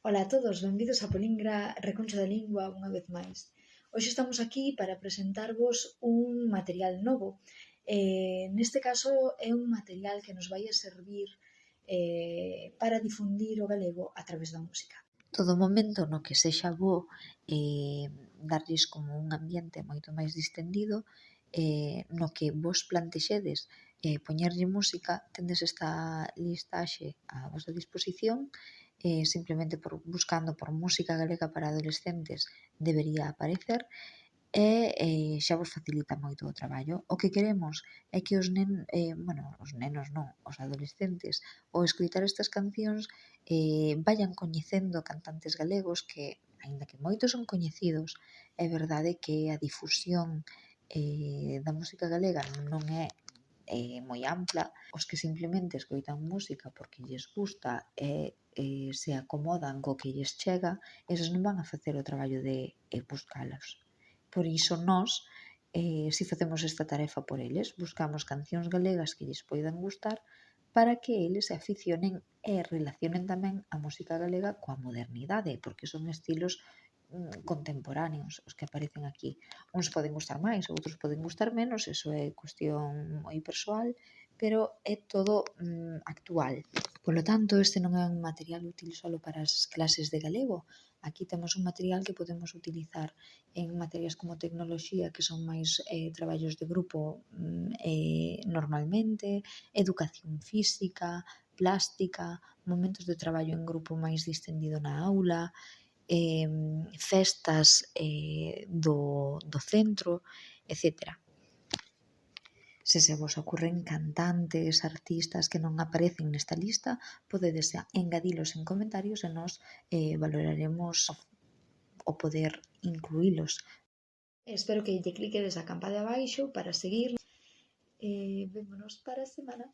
Ola a todos, benvidos a Polingra Reconcho da Lingua unha vez máis. Hoxe estamos aquí para presentarvos un material novo. Neste caso é un material que nos vai a servir para difundir o galego a través da música. Todo momento no que sexa bo darlles como un ambiente moito máis distendido, no que vos plantexedes poñerlle música, tendes esta listaxe a vosa disposición, simplemente buscando por música galega para adolescentes debería aparecer, e xa vos facilita moito o traballo. O que queremos é que os nenos non, os adolescentes, ao escoitar estas cancións, vayan coñecendo cantantes galegos que, aínda que moitos son coñecidos, é verdade que a difusión da música galega non é moi ampla. Os que simplemente escoitan música porque lles gusta e se acomodan co que lles chega, eses non van a facer o traballo de buscalos. Por iso nós, si facemos esta tarefa por eles, buscamos cancións galegas que lles poidan gustar para que eles se aficionen e relacionen tamén a música galega coa modernidade, porque son estilos contemporáneos os que aparecen aquí. Uns poden gustar máis, outros poden gustar menos, eso é cuestión moi persoal, pero é todo actual. Polo tanto, este non é un material útil só para as clases de galego. Aquí temos un material que podemos utilizar en materias como tecnoloxía, que son máis traballos de grupo normalmente, educación física, plástica, momentos de traballo en grupo máis distendido na aula, festas do centro, etc. Se vos ocorren cantantes, artistas que non aparecen nesta lista, podedes engadilos en comentarios e nós valoraremos o poder incluílos. Espero que lle cliquedes a campa de abaixo para seguir. Vémonos para a semana.